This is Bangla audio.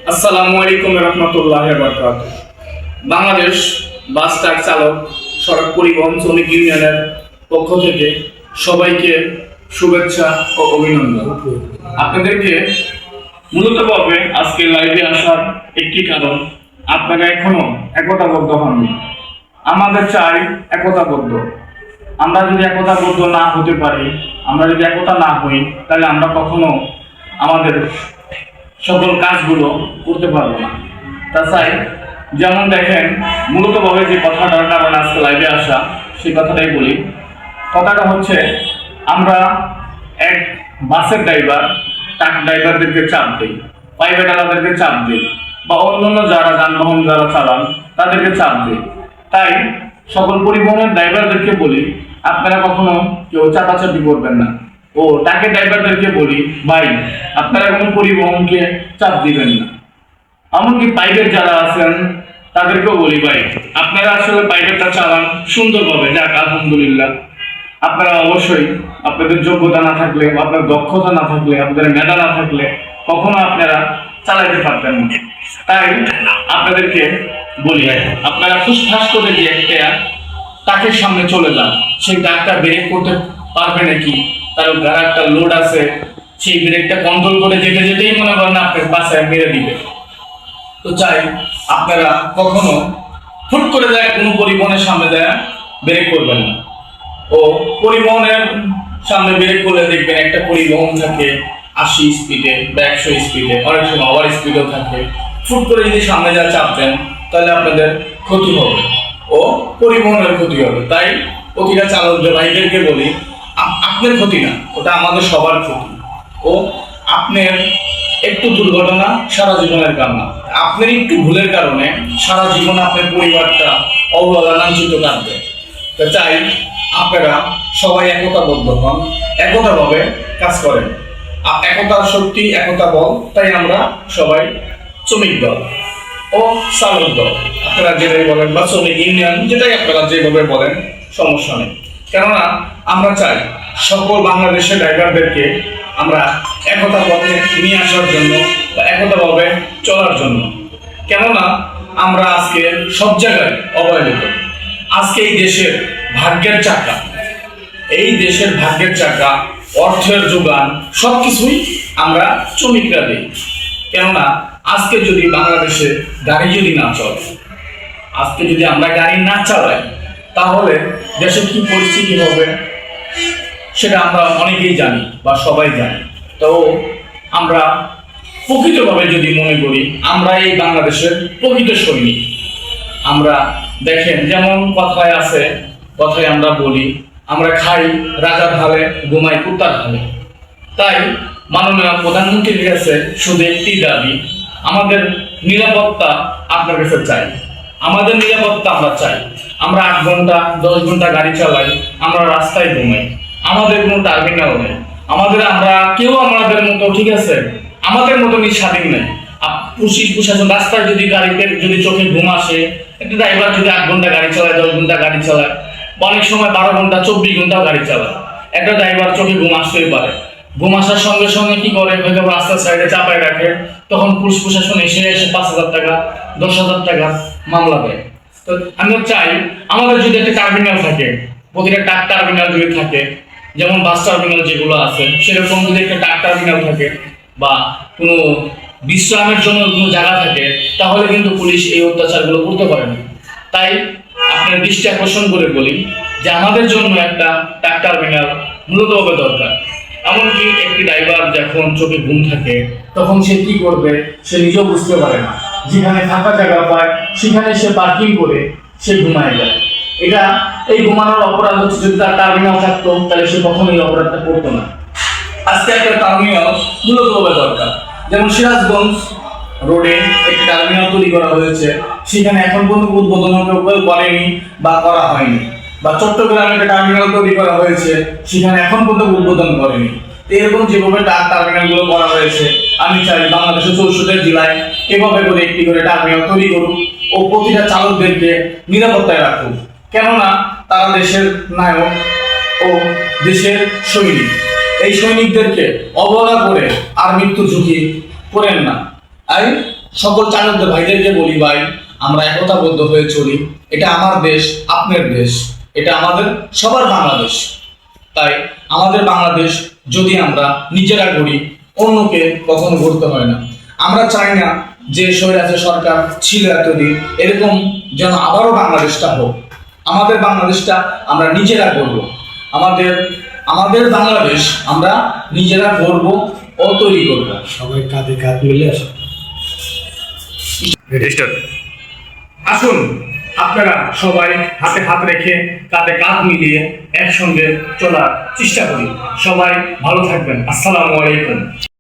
আসসালামু আলাইকুম রহমতুল্লাহি ওয়া বারাকাতুহু। বাংলাদেশ বাস ট্রাক চালক সড়ক পরিবহন শ্রমিক ইউনিয়নের পক্ষ থেকে সবাইকে শুভেচ্ছা ও অভিনন্দন। আপনাদেরকে মূলত ভাবে আজকে লাইভে আসার একটি কারণ, আপনারা এখনো একতাবদ্ধ হননি। আমাদের চাই একতাবদ্ধ। আমরা যদি একতাবদ্ধ না হতে পারি, আমরা যদি একতা না হই, তাহলে আমরা কখনো আমাদের সকল কাজগুলো করতে পারবো না। তাছাড়া যেমন দেখেন, মূলতভাবে যে কথাটার কারণ আজকে লাইভে আসা, সেই কথাটাই বলি। কথাটা হচ্ছে, আমরা এক বাসের ড্রাইভার ট্রাক ড্রাইভারদেরকে চাপ দিই, প্রাইভেট আলাদেরকে চাপ দিই, বা অন্যান্য যারা যানবাহন যারা চালান তাদেরকে চাপ দিই। তাই সকল পরিবহনের ড্রাইভারদেরকে বলি, আপনারা কখনো কেউ চাপাচাপি করবেন না। ও ট্রাকের ড্রাইভারদেরকে বলি, ভাই আপনারা কোনো পরিবহনকে চাপ দিবেন না। এমনকি প্রাইভেট যারা আছেন তাদেরকেও বলি, ভাই আপনারা আসলে প্রাইভেটটা চালান সুন্দরভাবে, যাক আলহামদুলিল্লাহ। আপনারা অবশ্যই আপনাদের যোগ্যতা না থাকলে, আপনার দক্ষতা না থাকলে, আপনাদের মেধা না থাকলে কখনো আপনারা চালাইতে পারতেন না। তাই আপনাদেরকে বলি, আপনারা ফুসফাস করে যে একটা ট্রাকের সামনে চলে যান, সেই ট্রাকটা ব্রেক করতে পারবে নাকি, তার গাড়ি একটা লোড আছে, সেই ব্রেকটা কন্ট্রোল করে যেতে যেতেই মনে করেন আপনার পাশে মেরে দিবে। তো চাই আপনারা কখনো হুট করে যায় কোনো পরিবহনের সামনে যায় ব্রেক করবেন না। ও পরিবহনের সামনে ব্রেক করলে দেখবেন একটা পরিবহন থাকে 80 স্পিডে বা 100 স্পিডে, অনেক সময় ওভার স্পিডেও থাকে। হুট করে যদি সামনে যা চাপ দেন, তাহলে আপনাদের ক্ষতি হবে ও পরিবহনের ক্ষতি হবে। তাই প্রতিটা চালকদের ভাইদেরকে বলি, আপনার ক্ষতি না, ওটা আমাদের সবার ক্ষতি। ও আপনার একটু দুর্ঘটনা সারা জীবনের কারণ, আপনার একটু ভুলের কারণে সারা জীবন আপনার পরিবারটা অবহেলা লাঞ্ছিত কাটবে। তো চাই আপনারা সবাই একতাবদ্ধ হন, একতাভাবে কাজ করেন। একতার শক্তি, একতা বল। তাই আমরা সবাই শ্রমিক দল ও চালক দল, আপনারা যেটাই বলেন, বা শ্রমিক ইউনিয়ন, যেটাই আপনারা যেভাবে বলেন সমস্যা নেই। কেননা আমরা চাই সকল বাংলাদেশের ড্রাইভারদেরকে আমরা একতা পথে নিয়ে আসার জন্য বা একতাভাবে চলার জন্য। কেননা আমরা আজকে সব জায়গায় অবহেলিত। আজকে এই দেশের ভাগ্যের চাকা, এই দেশের ভাগ্যের চাকা, অর্থের যোগান সবকিছুই আমরা শ্রমিকরা দিই। কেননা আজকে যদি বাংলাদেশে গাড়ি যদি না চলে, আজকে যদি আমরা গাড়ি না চালাই, তাহলে দেশের কি পরিস্থিতি হবে সেটা আমরা অনেকেই জানি বা সবাই জানি। তো আমরা প্রকৃতভাবে যদি মনে করি আমরা এই বাংলাদেশের প্রকৃত সৈনিক, আমরা দেখেন যেমন কথায় আছে, কথায় আমরা বলি, আমরা খাই রাজার হালে, ঘুমাই কুত্তার হালে। তাই মাননীয় প্রধানমন্ত্রীর কাছে শুধু একটি দাবি, আমাদের নিরাপত্তা আপনার কাছে চাই, আমাদের নিরাপত্তা আমরা চাই। আমরা 8 ঘন্টা 10 ঘন্টা গাড়ি চালাই, আমরা রাস্তায় ঘুমাই, আমাদের কোনো টার্মিনাল নেই, আমরা কেউ আমাদের মতো, ঠিক আছে, আমাদের মতো স্বাধীন নেই। পুলিশ প্রশাসন রাস্তায় যদি গাড়িতে যদি চোখে ঘুম আসে, একটা ড্রাইভার যদি 8 ঘন্টা গাড়ি চালায়, 10 ঘন্টা গাড়ি চালায়, অনেক সময় 12 ঘন্টা 24 ঘন্টাও গাড়ি চালায়, একটা ড্রাইভার চোখে ঘুম আসতেই পারে। ঘুম আসার সঙ্গে সঙ্গে কি করে, হয়তো রাস্তার সাইডে চাপায় রাখে, তখন পুলিশ প্রশাসন এসে 5,000 টাকা 10,000 টাকা মামলা দেয়। তো আমি চাই আমাদের যদি একটা টার্মিনাল থাকে, প্রতিটা ট্রাক টার্মিনাল যদি থাকে, যেমন বাস টার্মিনাল যেগুলো আছে, সেরকম যদি একটা ট্রাক টার্মিনাল থাকে বা কোনো বিশ্রামের জন্য কোনো জায়গা থাকে, তাহলে কিন্তু পুলিশ এই অত্যাচারগুলো করতে পারে না। তাই আপনার দৃষ্টি আকর্ষণ করে বলি যে আমাদের জন্য একটা ট্রাক টার্মিনাল মূলতভাবে দরকার। এমনকি একটি ড্রাইভার যখন চোখে ঘুম থাকে, তখন সে কি করবে সে নিজেও বুঝতে পারে না। যেখানে ফাঁকা জায়গা পায় সেখানে সে পার্কিং করে সে ঘুমায় যায়। এই ঘুমানোর অপরাধ হচ্ছে, যদি তার টার্মিনাল থাকতো তাহলে সে কখনোই অপরাধটা করতো না। আজকে একটা টার্মিনাল মূলতভাবে দরকার। যেমন সিরাজগঞ্জ রোডে একটি টার্মিনাল তৈরি করা হয়েছে, সেখানে এখন পর্যন্ত উদ্বোধন করেনি বা করা হয়নি। বা চট্টগ্রামে একটা টার্মিনাল তৈরি করা হয়েছে, সেখানে এখন পর্যন্ত উদ্বোধন করেনি। এরকম যেভাবে টার্মিনালগুলো করা হয়েছে, আমি চাই বাংলাদেশের 64 জেলায় এভাবে করে একটি করে টার্মিনাল তৈরি করুক ও প্রতিটা চালকদেরকে নিরাপত্তায় রাখুক। কেননা তারা দেশের নায়ক ও দেশের সৈনিক। এই সৈনিকদেরকে অবহেলা করে আর মৃত্যু ঝুঁকি করেন না। আমি সকল চালকদের ভাইদেরকে বলি, ভাই আমরা একতাবদ্ধ হয়ে চলি। এটা আমার দেশ, আপনার দেশ, এটা আমাদের সবার বাংলাদেশ। তাই আমাদের বাংলাদেশ যদি আমরা নিজেরা গড়ি, অন্যকে কখনো গড়তে হয় না। আমরা চাই না যে স্বৈরাচার সরকার ছিল এতদিন, এরকম যেন আবারও বাংলাদেশটা হোক। আমাদের বাংলাদেশটা আমরা নিজেরা গড়ব। আমাদের আমাদের বাংলাদেশ আমরা নিজেরা গড়ব ও তৈরি করব। সবাই কাঁধে কাঁধ মিলে আসে। আসুন আপনারা সবাই হাতে হাত রেখে কাঁধে কাঁধ মিলিয়ে একসঙ্গে চলার চেষ্টা করি। সবাই ভালো থাকবেন। আসসালামু আলাইকুম।